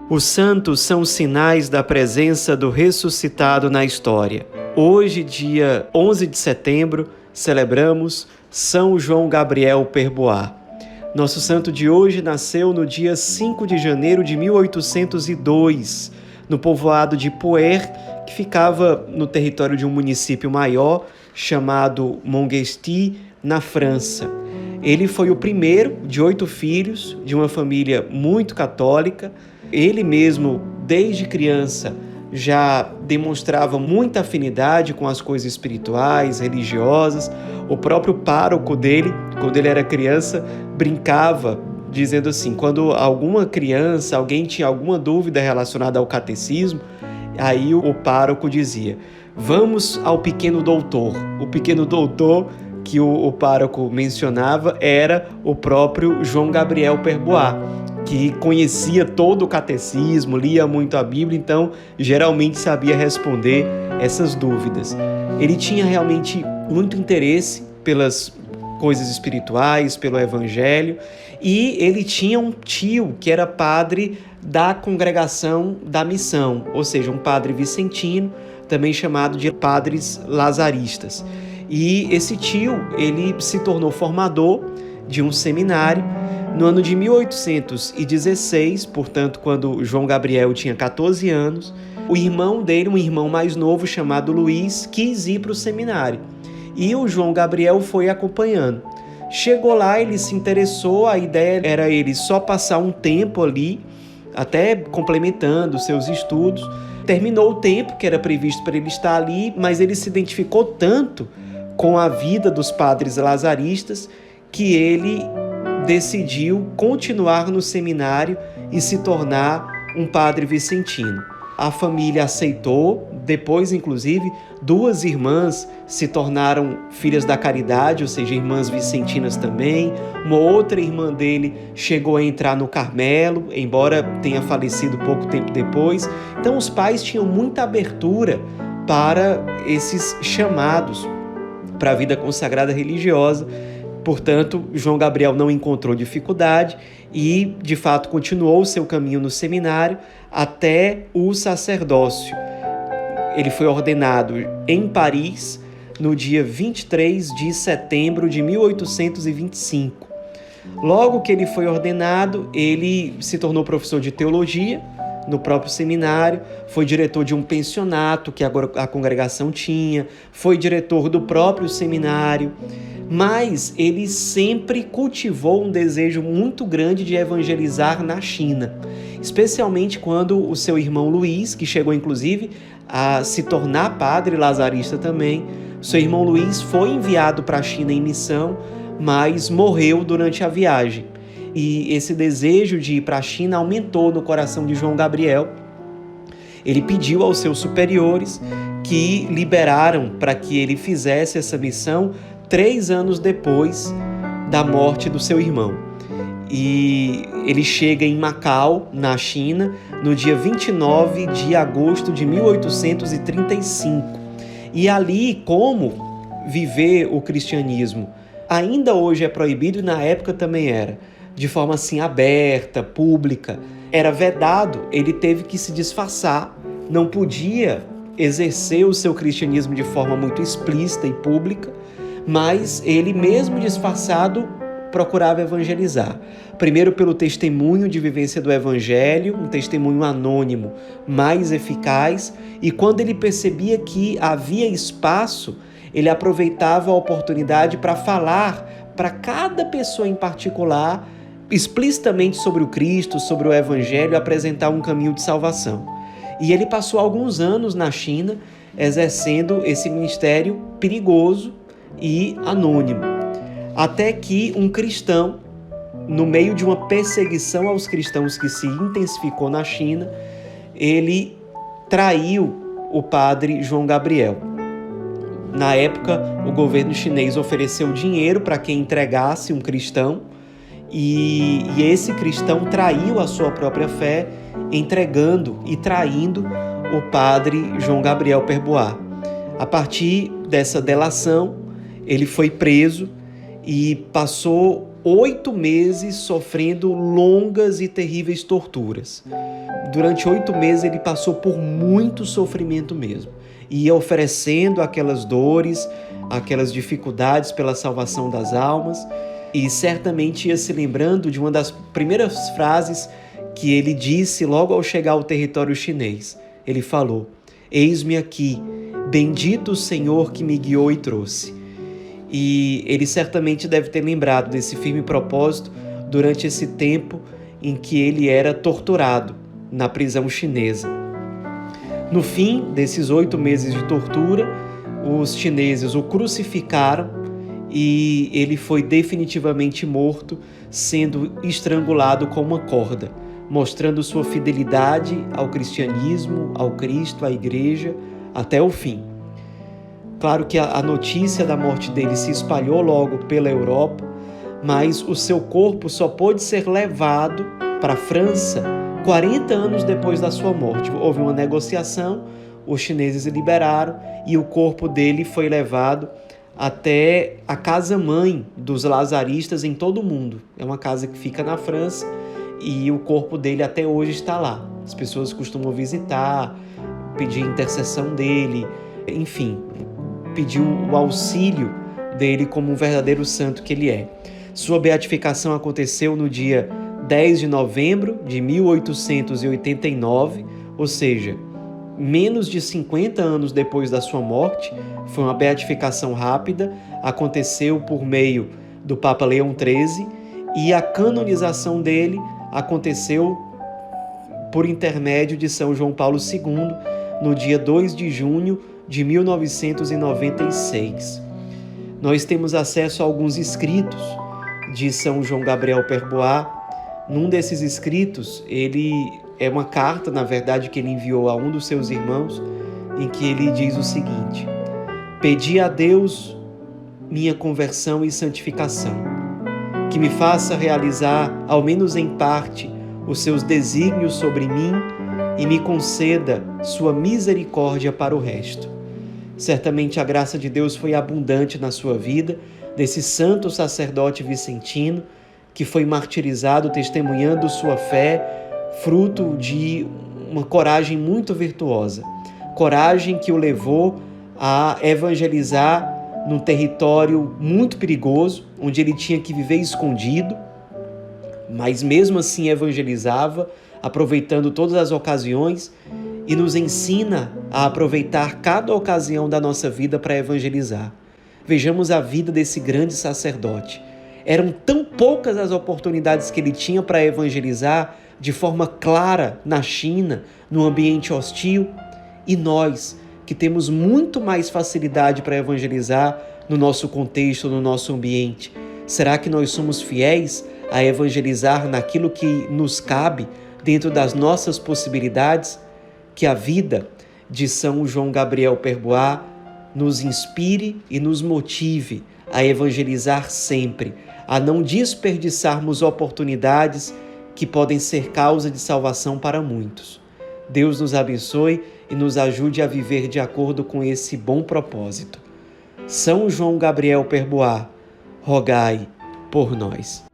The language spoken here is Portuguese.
Os santos são sinais da presença do ressuscitado na história. Hoje, dia 11 de setembro, celebramos São João Gabriel Perboá. Nosso santo de hoje nasceu no dia 5 de janeiro de 1802, no povoado de Poer, que ficava no território de um município maior chamado Montgesty, na França. Ele foi o primeiro de 8 filhos, de uma família muito católica. Ele mesmo, desde criança, já demonstrava muita afinidade com as coisas espirituais, religiosas. O próprio pároco dele, quando ele era criança, brincava, dizendo assim, quando alguém tinha alguma dúvida relacionada ao catecismo, aí o pároco dizia: vamos ao pequeno doutor. O pequeno doutor que o pároco mencionava era o próprio João Gabriel Perboá, que conhecia todo o catecismo, lia muito a Bíblia, então geralmente sabia responder essas dúvidas. Ele tinha realmente muito interesse pelas coisas espirituais, pelo Evangelho, e ele tinha um tio que era padre da Congregação da Missão, ou seja, um padre vicentino, também chamado de padres lazaristas. E esse tio, ele se tornou formador de um seminário no ano de 1816, portanto, quando João Gabriel tinha 14 anos. O irmão dele, um irmão mais novo chamado Luiz, quis ir para o seminário. E o João Gabriel foi acompanhando. Chegou lá, ele se interessou, a ideia era ele só passar um tempo ali, até complementando seus estudos. Terminou o tempo que era previsto para ele estar ali, mas ele se identificou tanto com a vida dos padres lazaristas que ele decidiu continuar no seminário e se tornar um padre vicentino. A família aceitou, depois, inclusive, 2 irmãs se tornaram filhas da caridade, ou seja, irmãs vicentinas também. Uma outra irmã dele chegou a entrar no Carmelo, embora tenha falecido pouco tempo depois. Então, os pais tinham muita abertura para esses chamados para a vida consagrada religiosa. Portanto, João Gabriel não encontrou dificuldade e, de fato, continuou o seu caminho no seminário até o sacerdócio. Ele foi ordenado em Paris no dia 23 de setembro de 1825. Logo que ele foi ordenado, ele se tornou professor de teologia no próprio seminário, foi diretor de um pensionato que agora a congregação tinha, foi diretor do próprio seminário, mas ele sempre cultivou um desejo muito grande de evangelizar na China, especialmente quando o seu irmão Luiz, que chegou inclusive a se tornar padre lazarista também, seu irmão Luiz foi enviado para a China em missão, mas morreu durante a viagem. E esse desejo de ir para a China aumentou no coração de João Gabriel. Ele pediu aos seus superiores que liberaram para que ele fizesse essa missão 3 anos depois da morte do seu irmão. E ele chega em Macau, na China, no dia 29 de agosto de 1835. E ali, como viver o cristianismo ainda hoje é proibido e na época também era, de forma assim aberta, pública, era vedado, ele teve que se disfarçar, não podia exercer o seu cristianismo de forma muito explícita e pública, mas ele mesmo disfarçado procurava evangelizar. Primeiro pelo testemunho de vivência do evangelho, um testemunho anônimo mais eficaz, e quando ele percebia que havia espaço, ele aproveitava a oportunidade para falar para cada pessoa em particular explicitamente sobre o Cristo, sobre o Evangelho, apresentar um caminho de salvação. E ele passou alguns anos na China exercendo esse ministério perigoso e anônimo, até que um cristão, no meio de uma perseguição aos cristãos que se intensificou na China, ele traiu o padre João Gabriel. Na época, o governo chinês ofereceu dinheiro para quem entregasse um cristão, e esse cristão traiu a sua própria fé, entregando e traindo o padre João Gabriel Perboá. A partir dessa delação, ele foi preso e passou 8 meses sofrendo longas e terríveis torturas. Durante 8 meses ele passou por muito sofrimento mesmo. Ia oferecendo aquelas dores, aquelas dificuldades pela salvação das almas, e certamente ia se lembrando de uma das primeiras frases que ele disse logo ao chegar ao território chinês. Ele falou: "Eis-me aqui, bendito o Senhor que me guiou e trouxe." E ele certamente deve ter lembrado desse firme propósito durante esse tempo em que ele era torturado na prisão chinesa. No fim desses 8 meses de tortura, os chineses o crucificaram e ele foi definitivamente morto, sendo estrangulado com uma corda, mostrando sua fidelidade ao cristianismo, ao Cristo, à Igreja, até o fim. Claro que a notícia da morte dele se espalhou logo pela Europa, mas o seu corpo só pôde ser levado para a França 40 anos depois da sua morte. Houve uma negociação, os chineses liberaram e o corpo dele foi levado até a casa-mãe dos lazaristas em todo o mundo. É uma casa que fica na França e o corpo dele até hoje está lá. As pessoas costumam visitar, pedir intercessão dele, enfim, pedir o auxílio dele como um verdadeiro santo que ele é. Sua beatificação aconteceu no dia 10 de novembro de 1889, ou seja, menos de 50 anos depois da sua morte. Foi uma beatificação rápida, aconteceu por meio do Papa Leão XIII, e a canonização dele aconteceu por intermédio de São João Paulo II, no dia 2 de junho de 1996. Nós temos acesso a alguns escritos de São João Gabriel Perbois. Num desses escritos, ele é uma carta, na verdade, que ele enviou a um dos seus irmãos, em que ele diz o seguinte: "Pedi a Deus minha conversão e santificação, que me faça realizar, ao menos em parte, os seus desígnios sobre mim e me conceda sua misericórdia para o resto." Certamente a graça de Deus foi abundante na sua vida, desse santo sacerdote vicentino, que foi martirizado testemunhando sua fé, fruto de uma coragem muito virtuosa. Coragem que o levou a evangelizar num território muito perigoso, onde ele tinha que viver escondido, mas mesmo assim evangelizava, aproveitando todas as ocasiões, e nos ensina a aproveitar cada ocasião da nossa vida para evangelizar. Vejamos a vida desse grande sacerdote. Eram tão poucas as oportunidades que ele tinha para evangelizar de forma clara na China, num ambiente hostil, e nós, que temos muito mais facilidade para evangelizar no nosso contexto, no nosso ambiente, será que nós somos fiéis a evangelizar naquilo que nos cabe, dentro das nossas possibilidades? Que a vida de São João Gabriel Perbois nos inspire e nos motive a evangelizar sempre, a não desperdiçarmos oportunidades que podem ser causa de salvação para muitos. Deus nos abençoe e nos ajude a viver de acordo com esse bom propósito. São João Gabriel Perbois, rogai por nós.